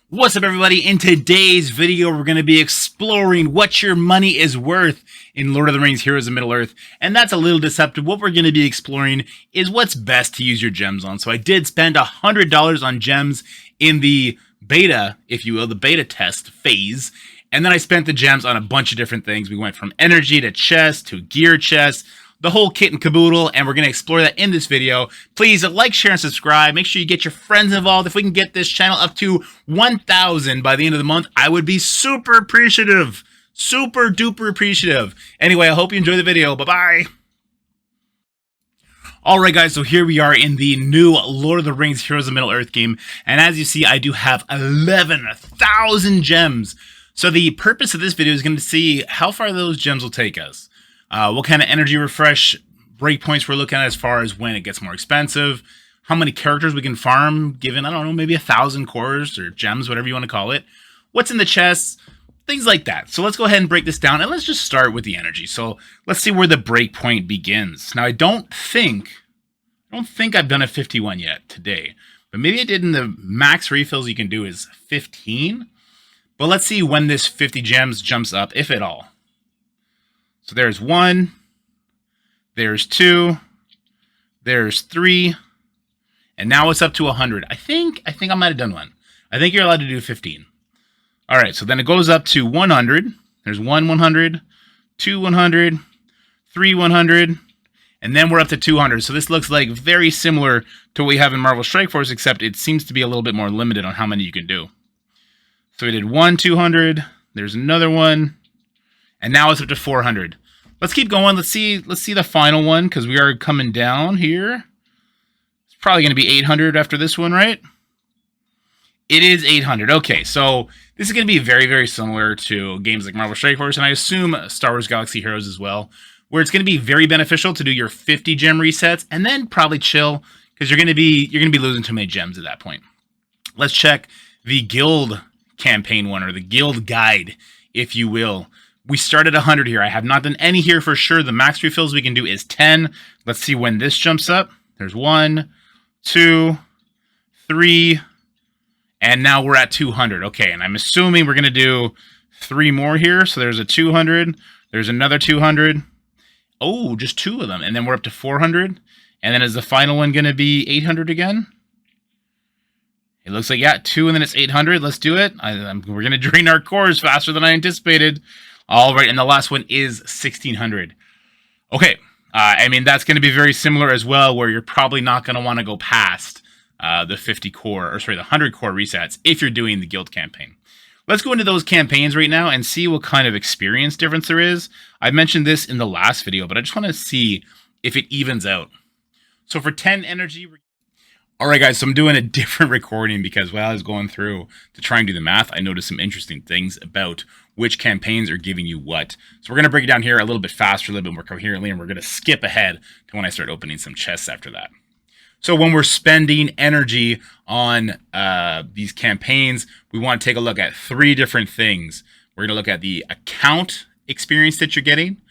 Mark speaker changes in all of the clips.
Speaker 1: What's up, everybody? In today's video, we're going to be exploring what your money is worth in Lord of the Rings Heroes of Middle-earth, and that's a little deceptive. What we're going to be exploring is what's best to use your gems on. So I did spend $100 on gems in the beta, if you will, the beta test phase, and then I spent the gems on a bunch of different things. We went from energy to chests to gear chests, the whole kit and caboodle, and we're going to explore that in this video. Please like, share, and subscribe. Make sure you get your friends involved. If we can get this channel up to 1,000 by the end of the month, I would be super appreciative. Super duper appreciative. Anyway, I hope you enjoy the video. Bye-bye. Alright guys, so here we are in the new Lord of the Rings Heroes of Middle-earth game, and as you see, I do have 11,000 gems. So the purpose of this video is going to see how far those gems will take us. What kind of energy refresh breakpoints we're looking at as far as when it gets more expensive, how many characters we can farm given, I don't know, maybe 1,000 cores or gems, whatever you want to call it, what's in the chests, things like that. So let's go ahead and break this down, and let's just start with the energy. So let's see where the breakpoint begins. Now I don't think I've done a 51 yet today, but maybe I did. In the max refills you can do is 15, but let's see when this 50 gems jumps up, if at all. So there's 1, there's 2, there's 3, and now it's up to 100. I think I might have done one. I think you're allowed to do 15. All right, so then it goes up to 100. There's 100, 100, 100, and then we're up to 200. So this looks like very similar to what we have in Marvel Strike Force, except it seems to be a little bit more limited on how many you can do. So we did 200. There's another one. And now it's up to 400. Let's keep going. Let's see the final one, because we are coming down here. It's probably going to be 800 after this one, right? It is 800. Okay, so this is going to be very, very similar to games like Marvel Strike Force, and I assume Star Wars Galaxy Heroes as well, where it's going to be very beneficial to do your 50 gem resets and then probably chill, because you're going to be losing too many gems at that point. Let's check the guild campaign one, or the guild guide, if you will. We start at 100 here. I have not done any here for sure. The max refills we can do is 10. Let's see when this jumps up. There's 1, 2, 3, and now we're at 200. Okay, and I'm assuming we're going to do 3 more here. So there's a 200. There's another 200. Oh, just 2 of them. And then we're up to 400. And then is the final one going to be 800 again? It looks like, yeah, 2, and then it's 800. Let's do it. We're going to drain our cores faster than I anticipated. All right, and the last one is 1,600. Okay, I mean, that's going to be very similar as well, where you're probably not going to want to go past the 50 core, or sorry, the 100 core resets if you're doing the guild campaign. Let's go into those campaigns right now and see what kind of experience difference there is. I mentioned this in the last video, but I just want to see if it evens out. So for 10 energy... Alright guys, so I'm doing a different recording because while I was going through to try and do the math, I noticed some interesting things about which campaigns are giving you what. So we're going to break it down here a little bit faster, a little bit more coherently, and we're going to skip ahead to when I start opening some chests after that. So when we're spending energy on these campaigns, we want to take a look at 3 different things. We're going to look at the account experience that you're getting,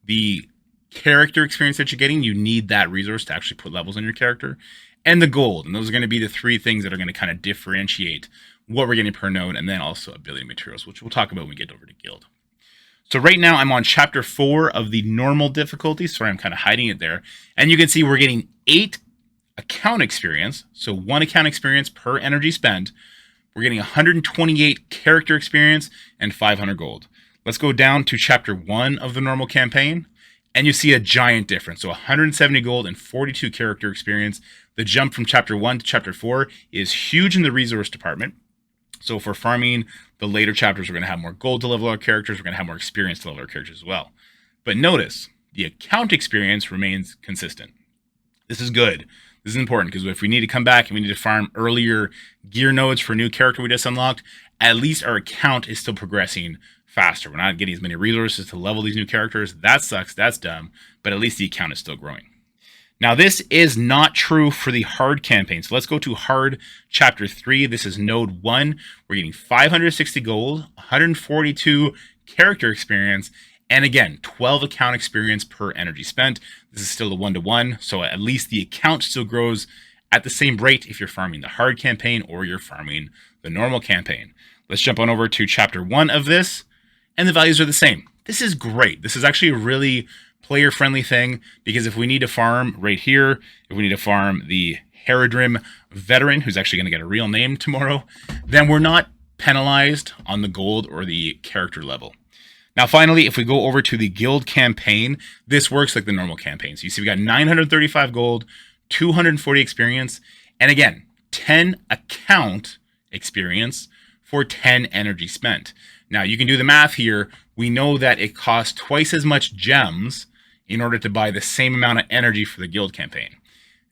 Speaker 1: the character experience that you're getting. You need that resource to actually put levels on your character, and the gold. And those are going to be the 3 things that are going to kind of differentiate what we're getting per node, and then also ability materials, which we'll talk about when we get over to guild. So right now I'm on chapter 4 of the normal difficulty. Sorry, I'm kind of hiding it there. And you can see we're getting 8 account experience. So 1 account experience per energy spent. We're getting 128 character experience and 500 gold. Let's go down to chapter 1 of the normal campaign, and you see a giant difference. So 170 gold and 42 character experience. The jump from chapter 1 to chapter 4 is huge in the resource department. So for farming the later chapters, we're going to have more gold to level our characters. We're going to have more experience to level our characters as well. But notice, the account experience remains consistent. This is good. This is important, because if we need to come back and we need to farm earlier gear nodes for a new character we just unlocked, at least our account is still progressing faster. We're not getting as many resources to level these new characters. That sucks. That's dumb. But at least the account is still growing. Now, this is not true for the hard campaign. So let's go to hard chapter 3. This is node 1. We're getting 560 gold, 142 character experience, and again, 12 account experience per energy spent. This is still a 1-to-1, so at least the account still grows at the same rate if you're farming the hard campaign or you're farming the normal campaign. Let's jump on over to chapter 1 of this, and the values are the same. This is great. This is actually a really player-friendly thing, because if we need to farm right here, if we need to farm the Haradrim veteran, who's actually going to get a real name tomorrow, then we're not penalized on the gold or the character level. Now, finally, if we go over to the guild campaign, this works like the normal campaign. So you see we got 935 gold, 240 experience, and again, 10 account experience for 10 energy spent. Now, you can do the math here. We know that it costs twice as much gems in order to buy the same amount of energy for the guild campaign.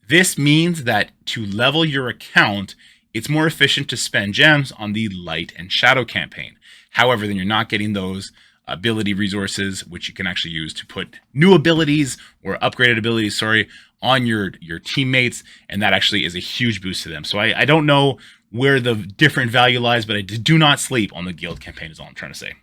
Speaker 1: This means that to level your account, it's more efficient to spend gems on the light and shadow campaign. However, then you're not getting those ability resources, which you can actually use to put new abilities or upgraded abilities, on your teammates, and that actually is a huge boost to them. So I don't know where the different value lies, but I do not sleep on the guild campaign is all I'm trying to say.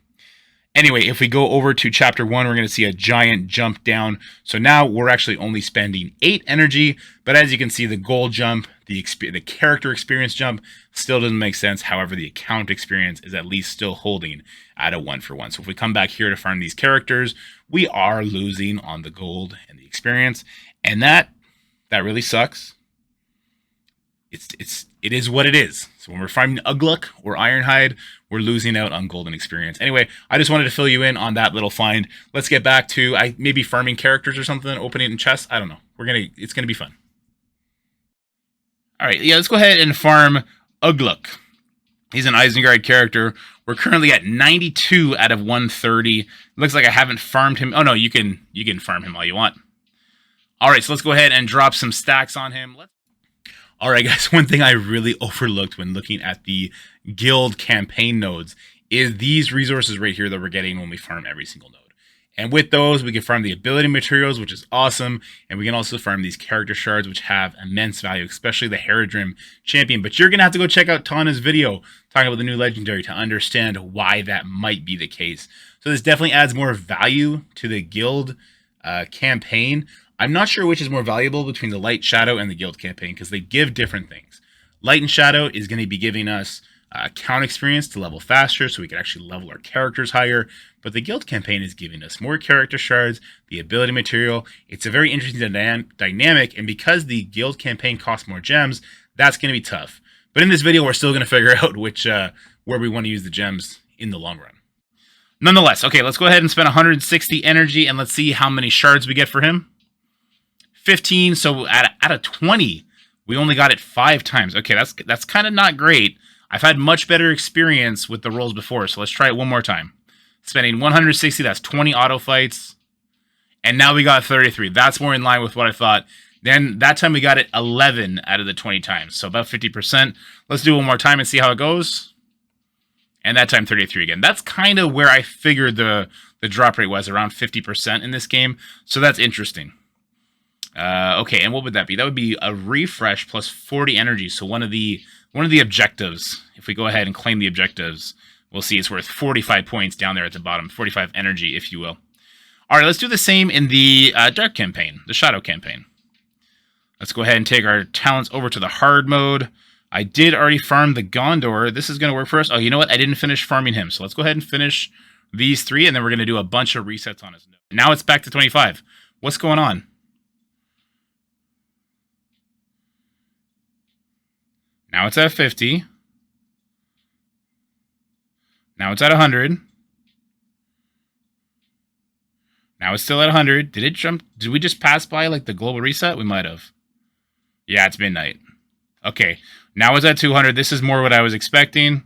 Speaker 1: Anyway, if we go over to chapter 1, we're going to see a giant jump down. So now we're actually only spending 8 energy, but as you can see, the gold jump, the character experience jump still doesn't make sense. However, the account experience is at least still holding at a 1-for-1. So if we come back here to farm these characters, we are losing on the gold and the experience, and that really sucks. It is what it is. So when we're farming Ugluk or Ironhide, we're losing out on golden experience. Anyway, I just wanted to fill you in on that little find. Let's get back to maybe farming characters or something, opening in chests. I don't know. It's gonna be fun. All right, yeah, let's go ahead and farm Ugluk. He's an Isengard character. We're currently at 92 out of 130. Looks like I haven't farmed him. Oh no, you can farm him all you want. All right, so let's go ahead and drop some stacks on him. All right, guys, one thing I really overlooked when looking at the guild campaign nodes is these resources right here that we're getting when we farm every single node. And with those, we can farm the ability materials, which is awesome, and we can also farm these character shards, which have immense value, especially the Haradrim champion. But you're going to have to go check out Tauna's video talking about the new legendary to understand why that might be the case. So this definitely adds more value to the guild campaign. I'm not sure which is more valuable between the Light, Shadow, and the Guild campaign, because they give different things. Light and Shadow is going to be giving us account experience to level faster, so we can actually level our characters higher. But the Guild campaign is giving us more character shards, the ability material. It's a very interesting dynamic, and because the Guild campaign costs more gems, that's going to be tough. But in this video, we're still going to figure out where we want to use the gems in the long run. Nonetheless, okay, let's go ahead and spend 160 energy, and let's see how many shards we get for him. 15, so out of 20, we only got it 5 times. Okay, that's kind of not great. I've had much better experience with the rolls before, so let's try it one more time. Spending 160, that's 20 auto fights, and now we got 33. That's more in line with what I thought. Then that time we got it 11 out of the 20 times, so about 50%. Let's do it one more time and see how it goes. And that time 33 again. That's kind of where I figured the drop rate was, around 50% in this game, so that's interesting. Okay, and what would that be? That would be a refresh plus 40 energy. So one of the objectives, if we go ahead and claim the objectives, we'll see it's worth 45 points down there at the bottom, 45 energy, if you will. All right, let's do the same in the Dark campaign, the Shadow campaign. Let's go ahead and take our talents over to the hard mode. I did already farm the Gondor. This is going to work for us. Oh, you know what? I didn't finish farming him. So let's go ahead and finish these 3, and then we're going to do a bunch of resets on his node. Now it's back to 25. What's going on? Now it's at 50. Now it's at 100. Now it's still at 100. Did it jump? Did we just pass by like the global reset? We might have. Yeah, it's midnight. Okay. Now it's at 200. This is more what I was expecting.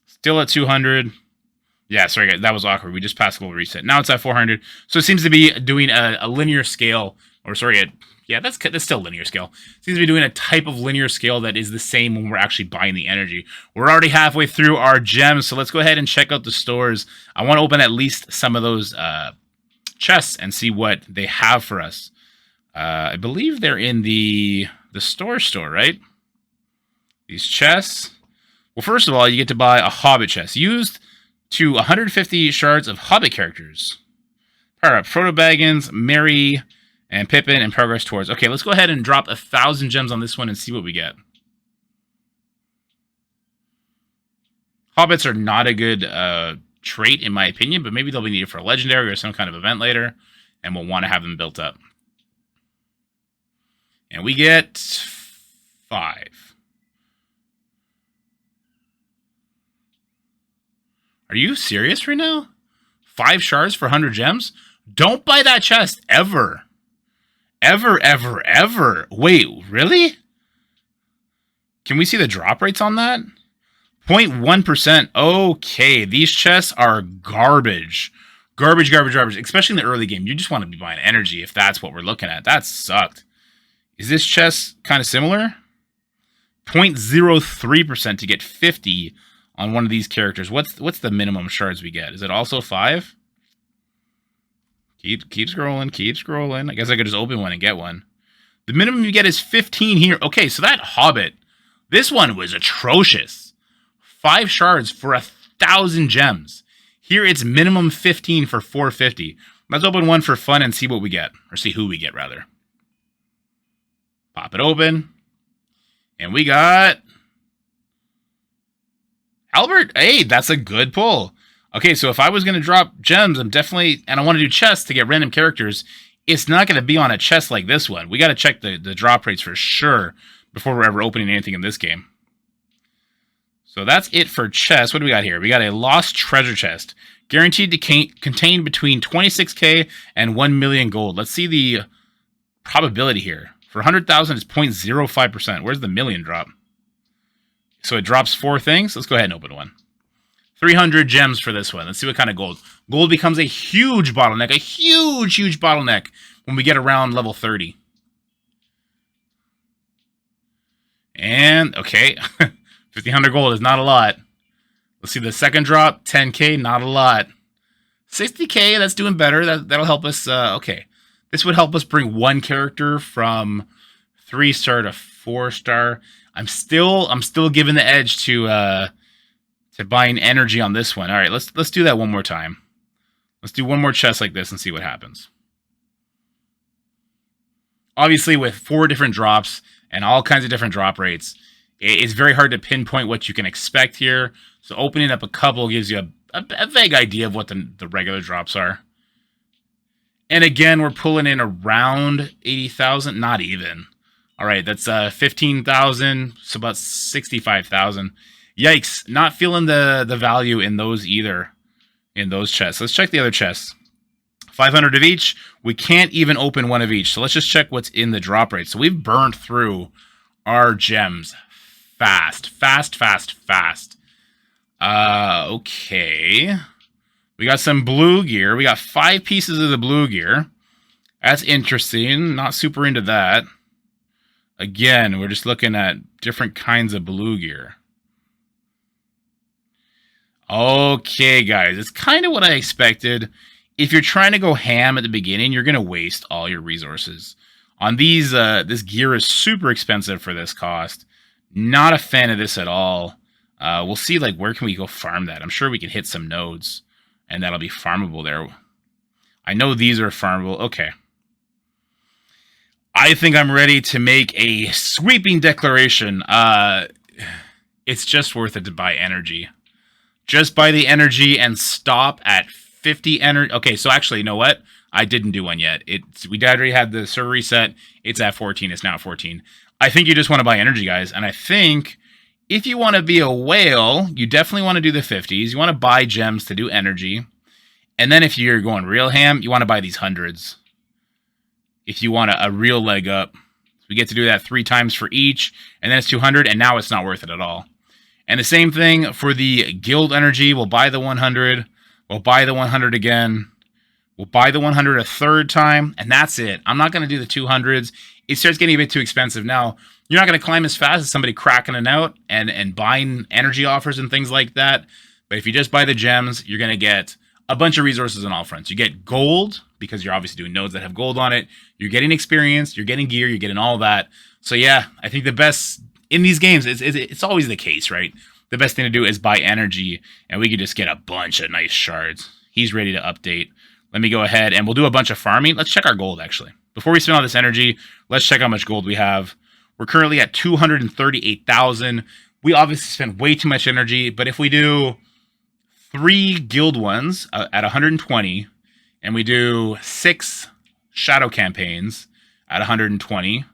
Speaker 1: Still at 200. Yeah, sorry guys, that was awkward. We just passed global reset. Now it's at 400. So it seems to be doing a linear scale, or sorry, yeah, that's still linear scale. Seems to be doing a type of linear scale that is the same when we're actually buying the energy. We're already halfway through our gems, so let's go ahead and check out the stores. I want to open at least some of those chests and see what they have for us. I believe they're in the store, right? These chests. Well, first of all, you get to buy a Hobbit chest. Used to 150 shards of Hobbit characters. Power up Frodo Baggins, Merry, and Pippin, and progress towards. Okay, let's go ahead and drop 1,000 gems on this one and see what we get. Hobbits are not a good trait, in my opinion, but maybe they'll be needed for a legendary or some kind of event later, and we'll want to have them built up. And we get 5. Are you serious right now? 5 shards for 100 gems? Don't buy that chest, ever. Ever, ever, ever. Wait, really? Can we see the drop rates on that? 0.1%. Okay, these chests are garbage. Garbage, garbage, garbage. Especially in the early game. You just want to be buying energy if that's what we're looking at. That sucked. Is this chest kind of similar? 0.03% to get 50 on one of these characters. What's the minimum shards we get? Is it also 5? Keep scrolling, keep scrolling. I guess I could just open one and get one. The minimum you get is 15 here. Okay, so that Hobbit, this one was atrocious. 5 shards for 1,000 gems. Here it's minimum 15 for 450. Let's open one for fun and see what we get. Or see who we get, rather. Pop it open. And we got Albert. Hey, that's a good pull. Okay, so if I was going to drop gems, and I want to do chests to get random characters, it's not going to be on a chest like this one. We got to check the drop rates for sure before we're ever opening anything in this game. So that's it for chests. What do we got here? We got a lost treasure chest. Guaranteed to contain between 26k and 1 million gold. Let's see the probability here. For 100,000, it's 0.05%. Where's the million drop? So it drops 4 things. Let's go ahead and open one. 300 gems for this one. Let's see what kind of gold. Gold becomes a huge bottleneck. A huge, huge bottleneck when we get around level 30. And, okay. 1,500 gold is not a lot. Let's see the second drop. 10k, not a lot. 60k, that's doing better. That'll help us. Okay. This would help us bring one character from 3-star to 4-star. I'm still giving the edge to buying energy on this one. All right, let's do that one more time. Let's do one more chest like this and see what happens. Obviously, with 4 different drops and all kinds of different drop rates, it's very hard to pinpoint what you can expect here. So opening up a couple gives you a vague idea of what the regular drops are. And again, we're pulling in around 80,000, not even. All right, that's 15,000, so about 65,000. Yikes, not feeling the value in those either, in those chests. Let's check the other chests. 500 of each. We can't even open one of each, so let's just check what's in the drop rate. So we've burned through our gems fast. Okay. We got some blue gear. We got 5 pieces of the blue gear. That's interesting. Not super into that. Again, we're just looking at different kinds of blue gear. Okay, guys. It's kind of what I expected. If you're trying to go ham at the beginning, you're going to waste all your resources. On these, this gear is super expensive for this cost. Not a fan of this at all. We'll see, like, where can we go farm that? I'm sure we can hit some nodes. And that'll be farmable there. I know these are farmable. Okay. I think I'm ready to make a sweeping declaration. It's just worth it to buy energy. Just buy the energy and stop at 50 energy. Okay, so actually, you know what? I didn't do one yet. We already had the server reset. It's at 14. It's now at 14. I think you just want to buy energy, guys. And I think if you want to be a whale, you definitely want to do the 50s. You want to buy gems to do energy. And then if you're going real ham, you want to buy these 100s. If you want a real leg up. We get to do that 3 times for each. And then it's 200. And now it's not worth it at all. And the same thing for the guild energy. We'll buy the 100. We'll buy the 100 again. We'll buy the 100 a third time. And that's it. I'm not going to do the 200s. It starts getting a bit too expensive. Now, you're not going to climb as fast as somebody cracking it out and buying energy offers and things like that. But if you just buy the gems, you're going to get a bunch of resources on all fronts. You get gold, because you're obviously doing nodes that have gold on it. You're getting experience. You're getting gear. You're getting all that. So yeah, I think the best in these games, it's always the case, right? The best thing to do is buy energy, and we can just get a bunch of nice shards. He's ready to update. Let me go ahead, and we'll do a bunch of farming. Let's check our gold, actually. Before we spend all this energy, let's check how much gold we have. We're currently at 238,000. we obviously spend way too much energy. But if we do 3 guild ones at 120, and we do 6 shadow campaigns at 120,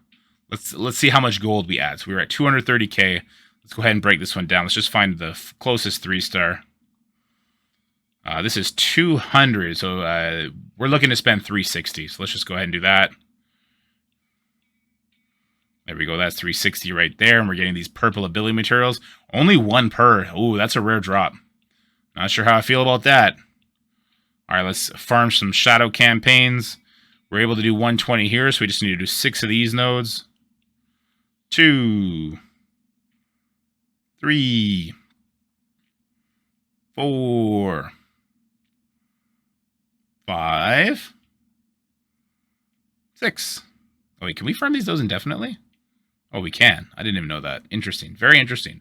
Speaker 1: let's see how much gold we add. So we were at 230k. Let's go ahead and break this one down. Let's just find the closest 3-star. This is 200, so we're looking to spend 360. So let's just go ahead and do that. There we go. That's 360 right there, and we're getting these purple ability materials. Only 1 per. Ooh, that's a rare drop. Not sure how I feel about that. All right, let's farm some shadow campaigns. We're able to do 120 here, so we just need to do 6 of these nodes. 2, 3, 4, 5, 6. Oh, wait, can we farm these nodes indefinitely? Oh, we can. I didn't even know that. Interesting. Very interesting.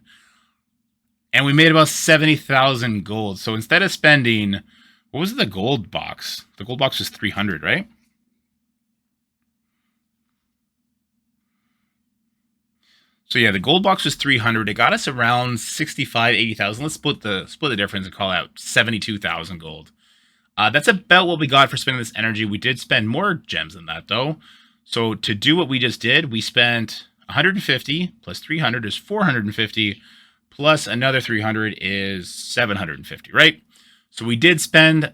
Speaker 1: And we made about 70,000 gold. So instead of spending... What was the gold box? The gold box was 300, right? So yeah, the gold box was 300. It got us around 65, 80,000. Let's split the difference and call out 72,000 gold. That's about what we got for spending this energy. We did spend more gems than that, though. So to do what we just did, we spent 150 plus 300 is 450, plus another 300 is 750, right? So we did spend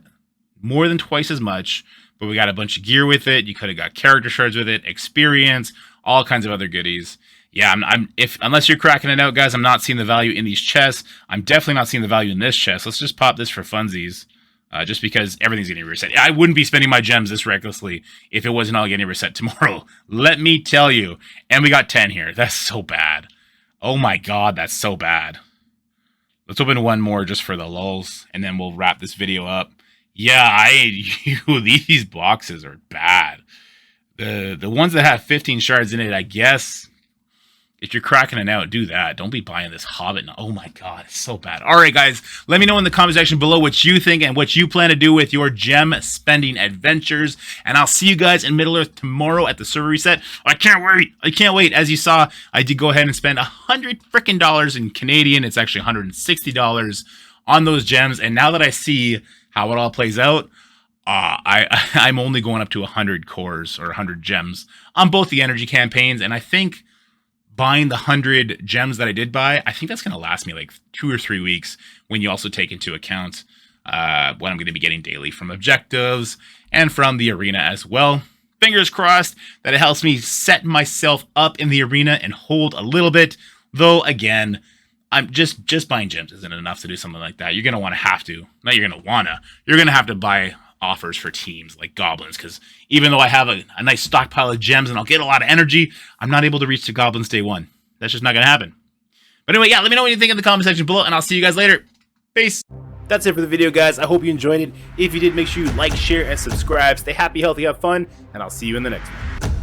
Speaker 1: more than twice as much, but we got a bunch of gear with it. You could have got character shards with it, experience, all kinds of other goodies. Yeah, unless you're cracking it out, guys, I'm not seeing the value in these chests. I'm definitely not seeing the value in this chest. Let's just pop this for funsies, just because everything's getting reset. I wouldn't be spending my gems this recklessly if it wasn't all getting reset tomorrow. Let me tell you. And we got 10 here. That's so bad. Oh my god, that's so bad. Let's open one more just for the lulz, and then we'll wrap this video up. Yeah, these boxes are bad. The ones that have 15 shards in it, I guess, if you're cracking it out, do that. Don't be buying this Hobbit. Oh my god, it's so bad. All right, guys, let me know in the comment section below what you think and what you plan to do with your gem spending adventures. And I'll see you guys in Middle-earth tomorrow at the server reset. I can't wait. I can't wait. As you saw, I did go ahead and spend $100 frickin' in Canadian. It's actually $160 on those gems. And now that I see how it all plays out, I'm only going up to 100 cores or 100 gems on both the energy campaigns. And I think buying the 100 gems that I did buy, I think that's going to last me like 2 or 3 weeks when you also take into account what I'm going to be getting daily from objectives and from the arena as well. Fingers crossed that it helps me set myself up in the arena and hold a little bit. Though, again, I'm just buying gems isn't enough to do something like that. You're going to have to buy offers for teams like goblins, because even though I have a nice stockpile of gems and I'll get a lot of energy, I'm not able to reach the goblins day one. That's just not going to happen. But anyway, yeah, let me know what you think in the comment section below, and I'll see you guys later. Peace. That's it for the video, guys. I hope you enjoyed it. If you did, make sure you like, share, and subscribe. Stay happy, healthy, have fun, and I'll see you in the next one.